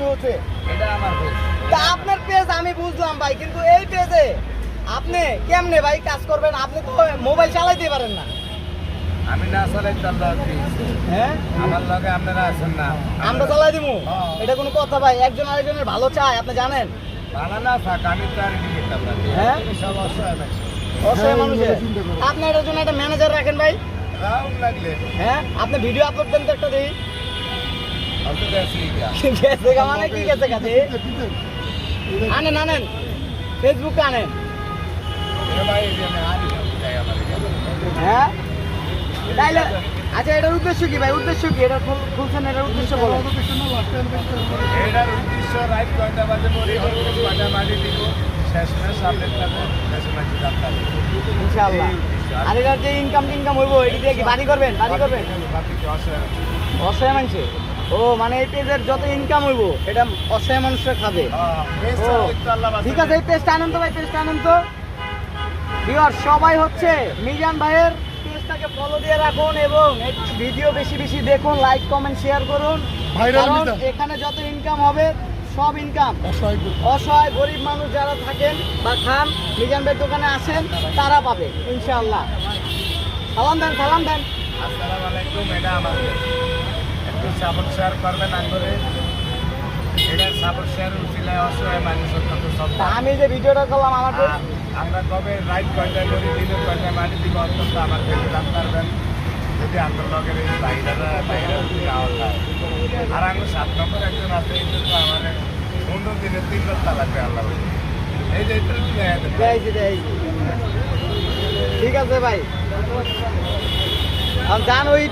একটু হচ্ছে এটা আমার পেজ। তা আপনার পেজ আমি বুঝলাম ভাই, কিন্তু এই পেজে আপনি কেমনে ভাই কাজ করবেন? আপনি তো মোবাইল চালাইতে পারেন না। আমি না চালাই তো আল্লাহ দিয়েছে। হ্যাঁ, আমার লগে আপনারা আছেন না, আমরা চালাই দিবো? হ্যাঁ। এটা কোনো কথা ভাই? একজন আরেকজনের ভালো চায়, আপনি জানেন। বানানা থাক, আমি তো আর এটি করতাম না। হ্যাঁ, সব অসহায় মানুষ। অসহায় মানুষের আপনি এটার জন্য একটা ম্যানেজার রাখেন ভাই। রাউন্ড লাগলে হ্যাঁ, আপনি ভিডিও আপলোড দেন তো একটা দেখি। অল্প দেখছি এটা। গেছে গা মানে কি গেছে কাছে? আনেন আনেন, ফেসবুকে আনেন। এ ভাই, এই যে আমি হারি সব চাই আমার এখানে। হ্যাঁ, তাইলে আচ্ছা, এটার উদ্দেশ্য কি ভাই? উদ্দেশ্য কি? এটা খুলছেন, এটার উদ্দেশ্য বলো। এটার উদ্দেশ্য রাত 9টা বাজে মরি, 9টা মাটি দিব, শেষমেশ আপডেট পাবেন, শেষমেশ দাম পাবেন। ইনশাআল্লাহ। আর এটার যে ইনকাম হইব, এটি দিয়ে কি বাড়ি করবেন? বাড়ি করবেন বাকি কি অসহায়? অসহায় মানুষে? ও মানে এই পেজের যত ইনকাম হইব এটা অসহায় মানুষরা খাবে। বেশ, ও, একটু আল্লাহ বাঁচাবে। ঠিক আছে, এই পেজটা আনেন তো ভাই, পেজটা আনেন তো। ভিউয়ার সবাই হচ্ছে মিজান ভাইয়ের পেজটাকে ফলো দিয়ে রাখুন এবং ভিডিও বেশি বেশি দেখুন, লাইক কমেন্ট শেয়ার করুন। কারণ এখানে যত ইনকাম হবে সব ইনকাম অসহায় গরিব মানুষ যারা থাকেন বা খান, মিজান ভাইয়ের দোকানে আসেন, তারা পাবে ইনশাআল্লাহ। সালাম দেন, সালাম দেন। আসসালামু আলাইকুম, এটা আমাদের একটু সাপোর্ট শেয়ার করবেন আঙ্গুলে। এটা সাপোর্ট শেয়ার উচিলায় অসহায় মানুষের কত সব। তা আমি যে ভিডিওটা করলাম আমার পেজ, আমরা কবে রাইট কয়টায় করি, দিনের কয়টায় মাটি দিব, অন্তত আমার পেজে জানতে পারবেন। যদি আপনার লগের এই বাইরে যদি আওয়াজ হয়। আর আমি 7 নম্বর একজন আছে, এই জন্য আমার 15 দিনে 3 ঘন্টা লাগবে আল্লাহ বলে। এই যে এটা ঠিক আছে ভাই, জান ওই